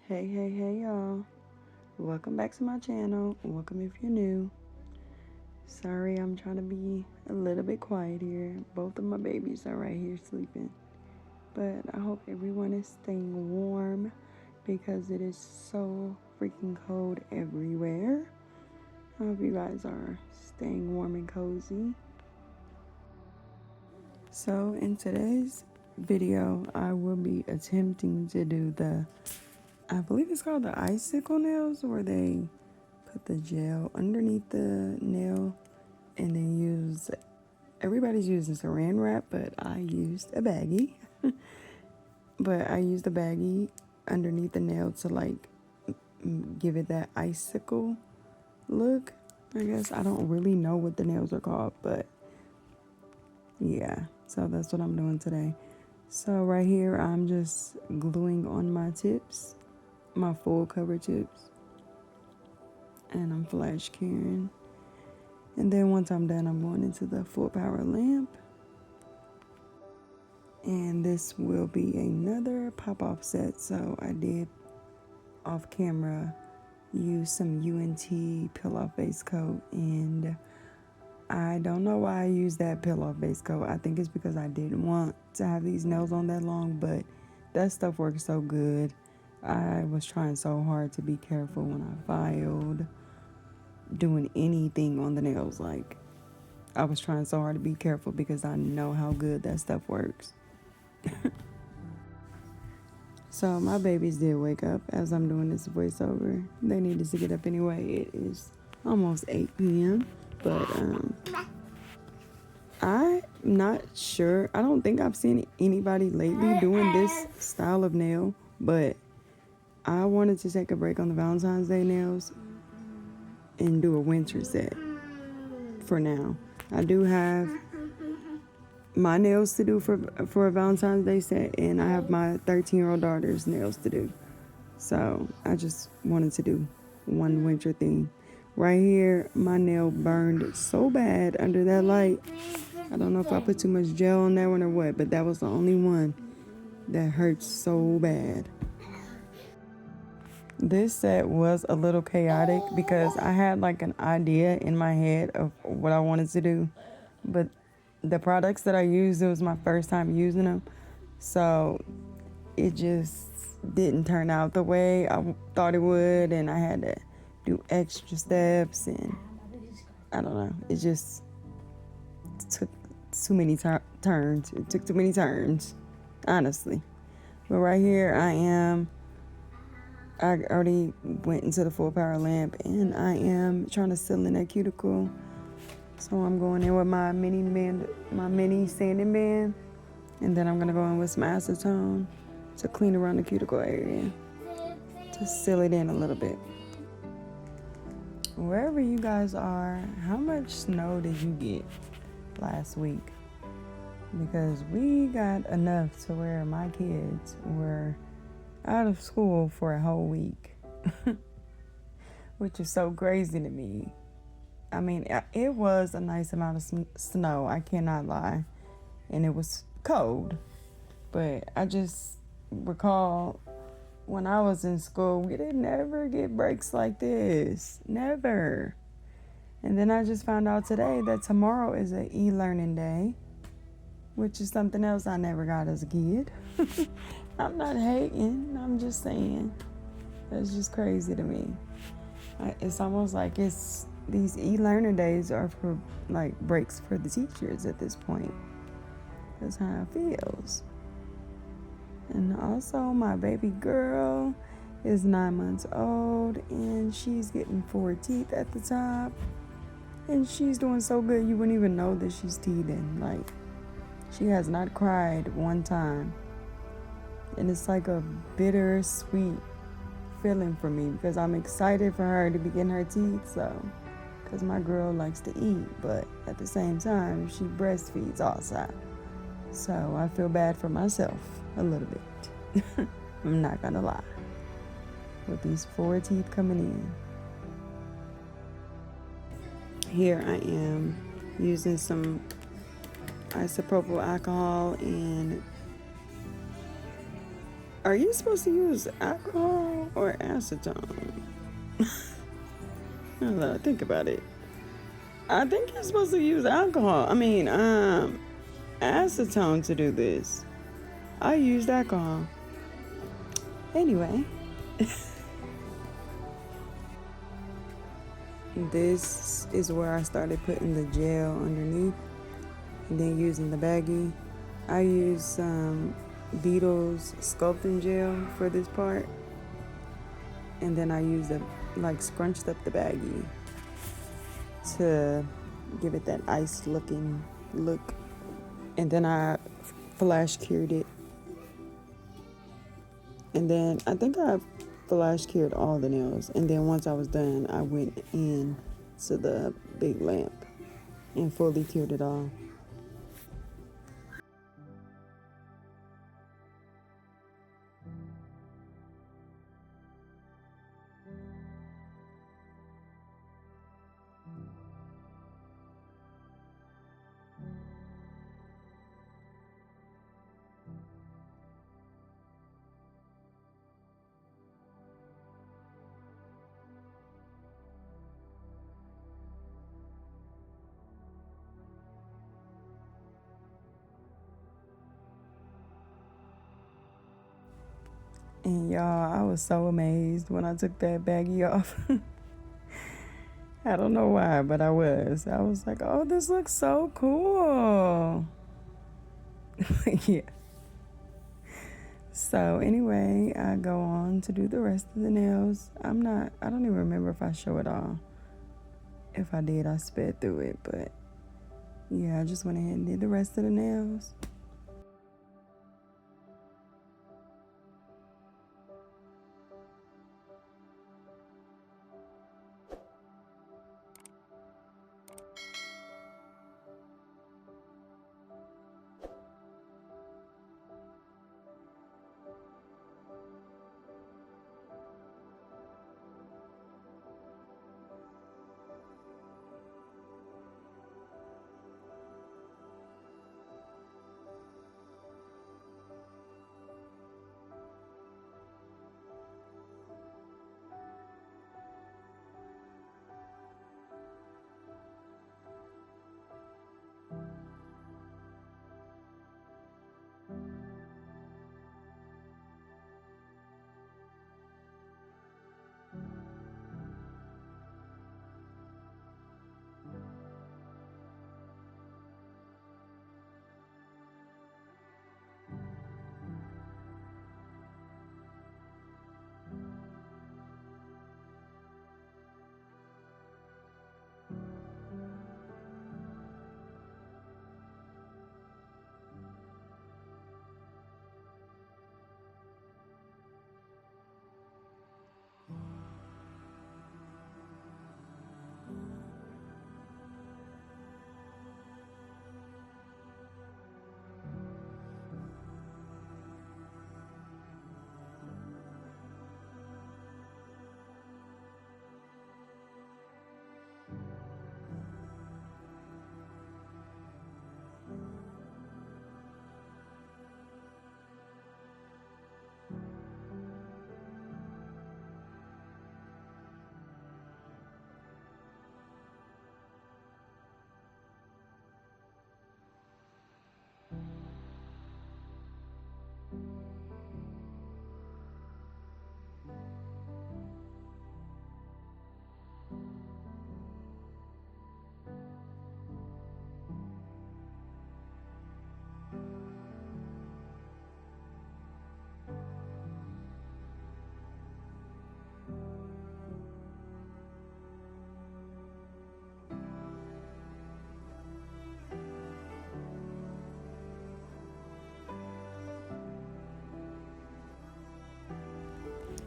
Hey y'all. Welcome back to my channel. Welcome if you're new. Sorry, I'm trying to be a little bit quiet here. Both of my babies are right here sleeping. But I hope everyone is staying warm because it is so freaking cold everywhere. I hope you guys are staying warm and cozy. So in today's video, I will be attempting to do I believe it's called the icicle nails, where they put the gel underneath the nail and then everybody's using saran wrap, but I used a baggie. But I used a baggie underneath the nail to give it that icicle look. I guess I don't really know what the nails are called, but yeah, so that's what I'm doing today. So right here, I'm just gluing on my tips, my full cover tips, and I'm flash curing. And then once I'm done, I'm going into the full power lamp. And this will be another pop-off set. So I did off camera use some UNT peel-off base coat, and I don't know why I used that peel-off base coat. I think it's because I didn't want to have these nails on that long, but that stuff works so good. I was trying so hard to be careful when I filed, doing anything on the nails. Like, I was trying so hard to be careful because I know how good that stuff works. So my babies did wake up as I'm doing this voiceover. They needed to get up anyway. It is almost 8 p.m. But I'm not sure. I don't think I've seen anybody lately doing this style of nail. But I wanted to take a break on the Valentine's Day nails and do a winter set for now. I do have my nails to do for a Valentine's Day set, and I have my 13-year-old daughter's nails to do. So I just wanted to do one winter theme. Right here, my nail burned so bad under that light. I don't know if I put too much gel on that one or what, but that was the only one that hurts so bad. This set was a little chaotic because I had like an idea in my head of what I wanted to do, but the products that I used, it was my first time using them, so it just didn't turn out the way I thought it would, and I had to do extra steps, and I don't know, it just took too many turns. It took too many turns, honestly. But right here I already went into the full power lamp, and I am trying to seal in that cuticle. So I'm going in with my mini sanding band, and then I'm gonna go in with some acetone to clean around the cuticle area to seal it in a little bit. Wherever you guys are, how much snow did you get last week? Because we got enough to where my kids were out of school for a whole week, which is so crazy to me. I mean, it was a nice amount of snow, I cannot lie, and it was cold, but I just recall when I was in school, we didn't ever get breaks like this, never. And then I just found out today that tomorrow is an e-learning day, which is something else I never got as a kid. I'm not hating, I'm just saying, that's just crazy to me. It's almost like these e-learning days are for like breaks for the teachers at this point. That's how it feels. And also my baby girl is 9 months old, and she's getting 4 teeth at the top, and she's doing so good you wouldn't even know that she's teething. Like, she has not cried one time, and it's like a bittersweet feeling for me because I'm excited for her to be getting her teeth, so because my girl likes to eat, but at the same time, she breastfeeds also. So I feel bad for myself a little bit. I'm not gonna lie. With these 4 teeth coming in. Here I am using some isopropyl alcohol and Are you supposed to use alcohol or acetone? Now that I think about it, I think you're supposed to use alcohol. Acetone to do this. I used alcohol. Anyway, this is where I started putting the gel underneath and then using the baggie. I use Beetle's sculpting gel for this part, and then I use scrunched up the baggie to give it that ice looking look, and then I flash cured it, and then I think I flash cured all the nails, and then once I was done I went in to the big lamp and fully cured it all. And y'all, I was so amazed when I took that baggie off. I don't know why, but I was. I was like, oh, this looks so cool. Yeah. So anyway, I go on to do the rest of the nails. I don't even remember if I show it all. If I did, I sped through it, but yeah, I just went ahead and did the rest of the nails.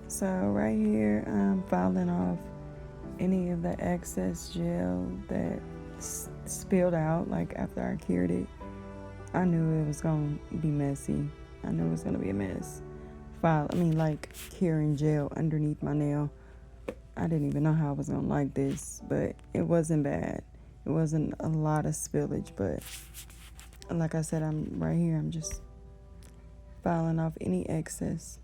So right here, I'm filing off any of the excess gel that spilled out, like after I cured it. I knew it was gonna be messy. I knew it was gonna be a mess. Curing gel underneath my nail. I didn't even know how I was gonna like this, but it wasn't bad. It wasn't a lot of spillage, but like I said, I'm right here. I'm just filing off any excess.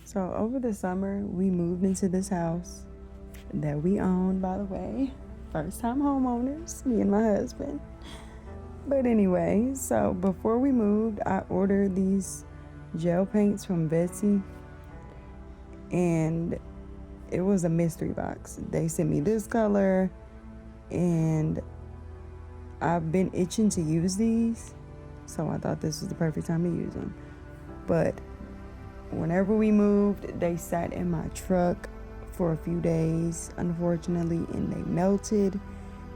So over the summer, we moved into this house that we own, by the way. First time homeowners, me and my husband. But anyway, so before we moved, I ordered these gel paints from Betsy, and it was a mystery box. They sent me this color, and I've been itching to use these, so I thought this was the perfect time to use them. But whenever we moved, they sat in my truck for a few days, unfortunately, and they melted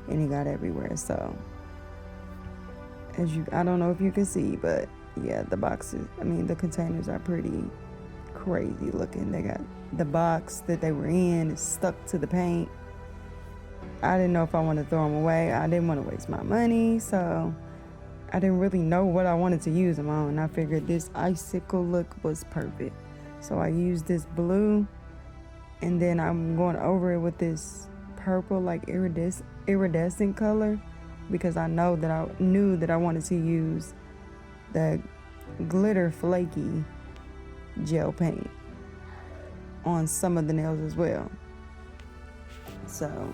and it got everywhere. So I don't know if you can see, but yeah, the containers are pretty crazy looking. They got the box that they were in is stuck to the paint. I didn't know if I wanted to throw them away. I didn't want to waste my money, so I didn't really know what I wanted to use them on. I figured this icicle look was perfect. So I used this blue, and then I'm going over it with this purple, like iridescent color, because I knew that I wanted to use the glitter flaky gel paint on some of the nails as well. So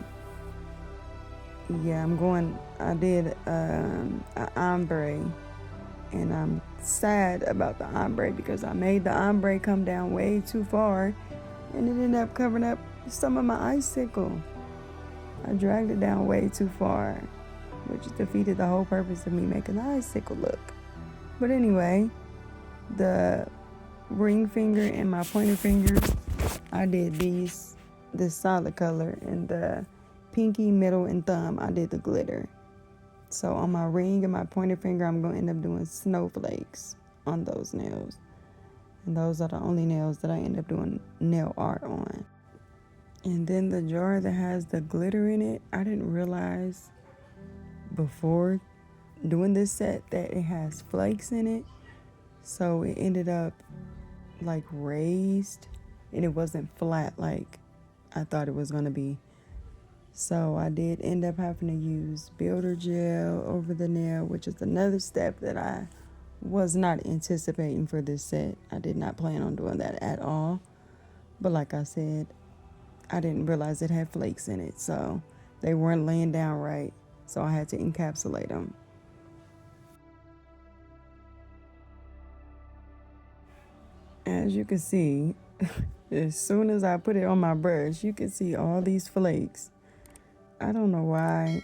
yeah, I did an ombre, and I'm sad about the ombre because I made the ombre come down way too far, and it ended up covering up some of my icicle. I dragged it down way too far, which defeated the whole purpose of me making the icicle look. But anyway, the ring finger and my pointer finger, I did this solid color, and the pinky, middle, and thumb, I did the glitter. So on my ring and my pointer finger, I'm going to end up doing snowflakes on those nails. And those are the only nails that I end up doing nail art on. And then the jar that has the glitter in it, I didn't realize before doing this set that it has flakes in it. So it ended up like raised, and it wasn't flat like I thought it was going to be. So I did end up having to use builder gel over the nail, which is another step that I was not anticipating for this set. I did not plan on doing that at all. But like I said, I didn't realize it had flakes in it, so they weren't laying down right. So I had to encapsulate them. As you can see, as soon as I put it on my brush, you can see all these flakes. I don't know why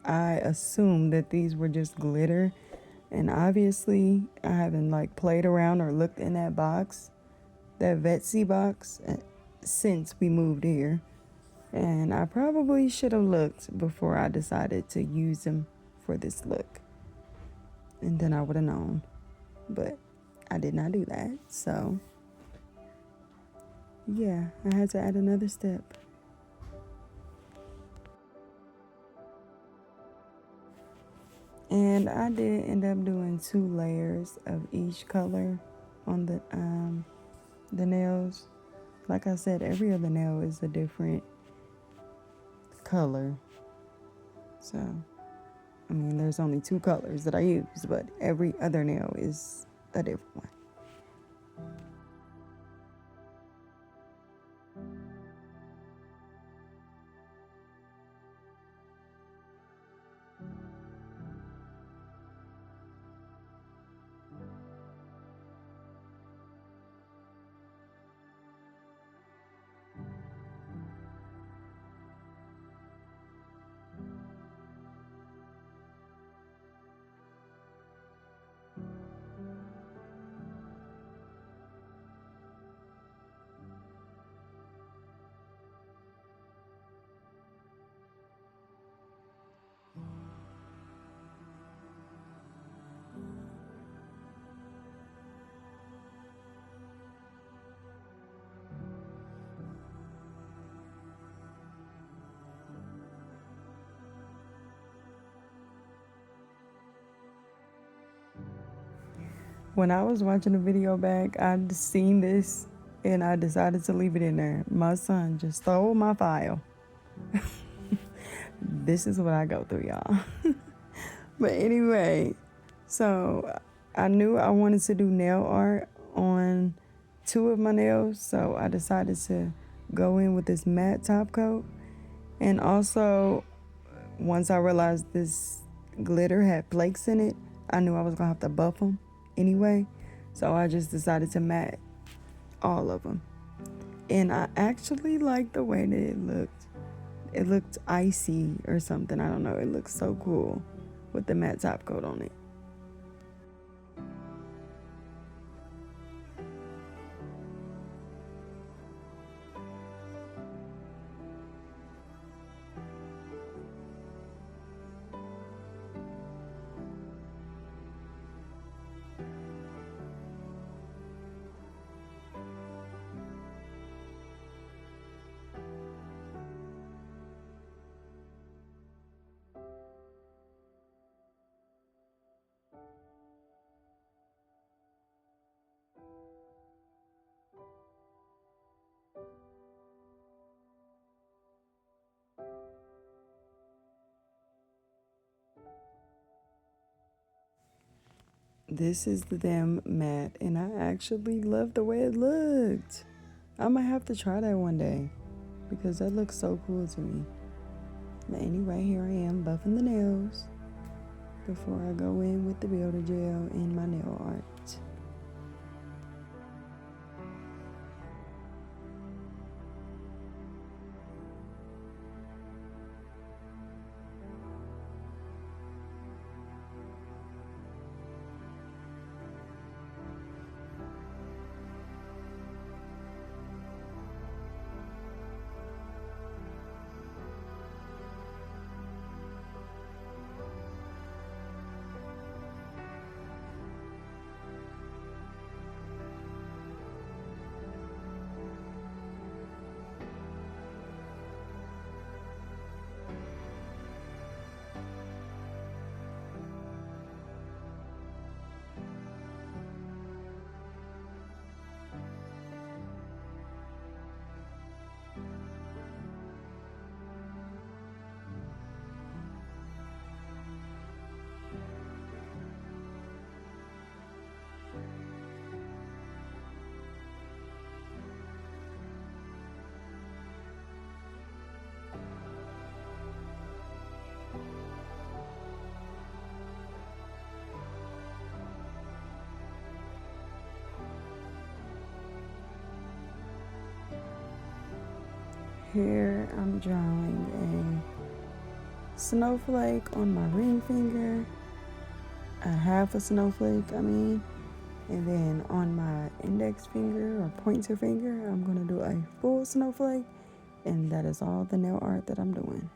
I assumed that these were just glitter, and obviously I haven't played around or looked in that box, that Betsy box, since we moved here, and I probably should have looked before I decided to use them for this look, and then I would have known, but I did not do that. So yeah, I had to add another step. And I did end up doing 2 layers of each color on the nails. Like I said, every other nail is a different color. So, I mean, there's only 2 colors that I use, but every other nail is a different one. When I was watching the video back, I'd seen this and I decided to leave it in there. My son just stole my file. This is what I go through, y'all. But anyway, so I knew I wanted to do nail art on two of my nails, so I decided to go in with this matte top coat. And also, once I realized this glitter had flakes in it, I knew I was gonna have to buff them anyway, so I just decided to matte all of them. And I actually liked the way that it looked. It looked icy or something. I don't know. It looks so cool with the matte top coat on it. This is the damn matte, and I actually love the way it looked. I might have to try that one day because that looks so cool to me. But anyway, here I am buffing the nails before I go in with the builder gel and my nail art. Here I'm drawing a snowflake on my ring finger, a half a snowflake, and then on my index finger or pointer finger, I'm gonna do a full snowflake, and that is all the nail art that I'm doing.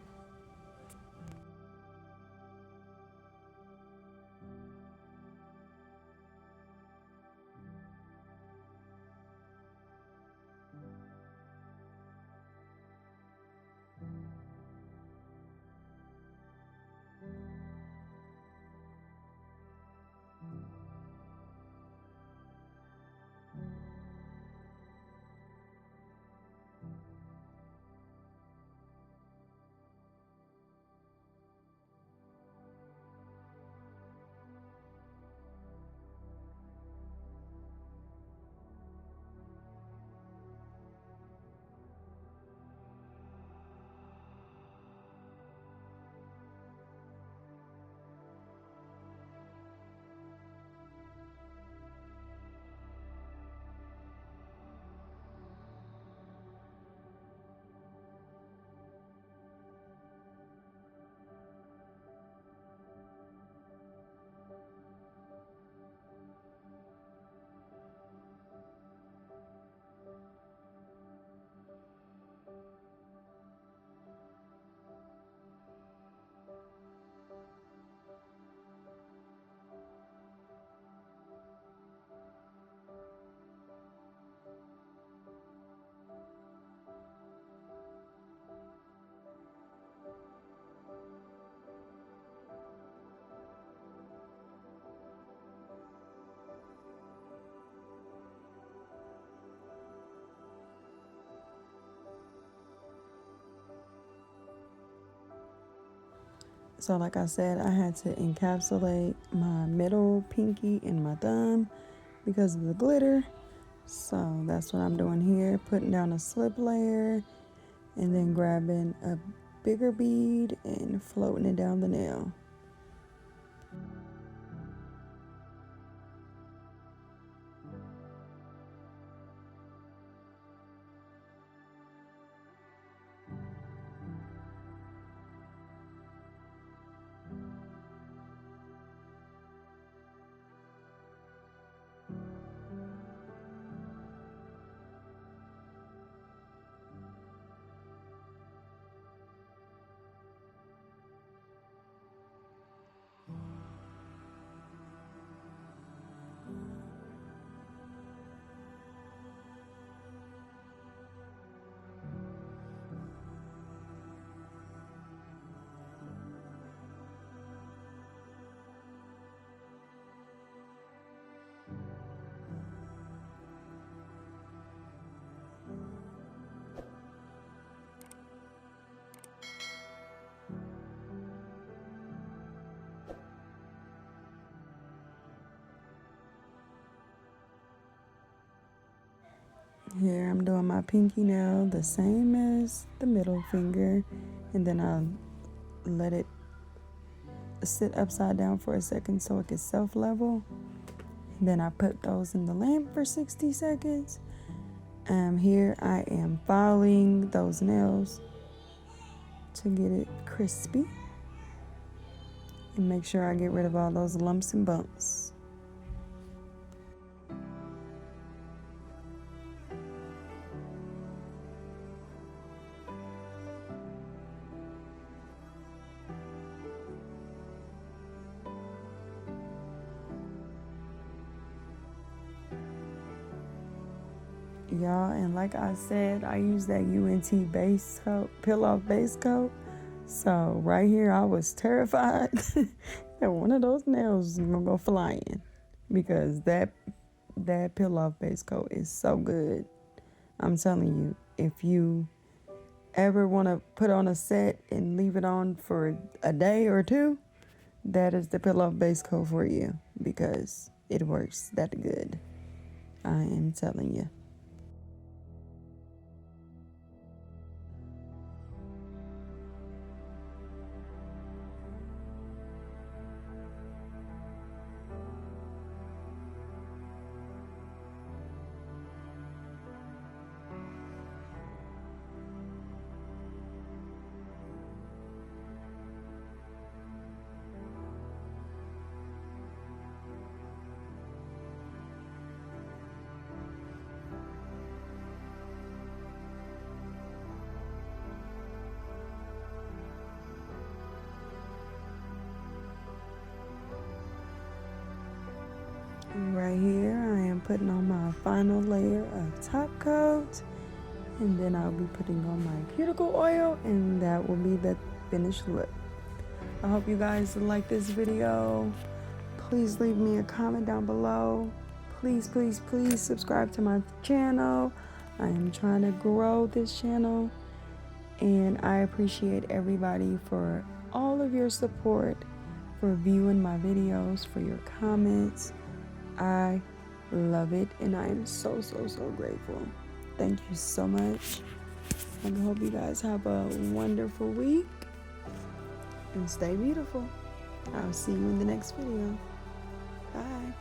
So like I said, I had to encapsulate my middle pinky and my thumb because of the glitter. So that's what I'm doing here, putting down a slip layer and then grabbing a bigger bead and floating it down the nail. Here I'm doing my pinky nail the same as the middle finger, and then I'll let it sit upside down for a second so it can self-level. Then I put those in the lamp for 60 seconds. Here I am filing those nails to get it crispy and make sure I get rid of all those lumps and bumps. Y'all, and like I said, I use that UNT base coat, peel-off base coat. So right here, I was terrified that one of those nails is gonna go flying, because that peel-off base coat is so good. I'm telling you, if you ever want to put on a set and leave it on for a day or two, that is the peel-off base coat for you, because it works that good. I am telling you. Right here, I am putting on my final layer of top coat, and then I'll be putting on my cuticle oil, and that will be the finished look. I hope you guys like this video. Please leave me a comment down below. Please, please, please subscribe to my channel. I am trying to grow this channel, and I appreciate everybody for all of your support, for viewing my videos, for your comments. I love it, and I am so, so, so grateful. Thank you so much. I hope you guys have a wonderful week, and stay beautiful. I'll see you in the next video. Bye.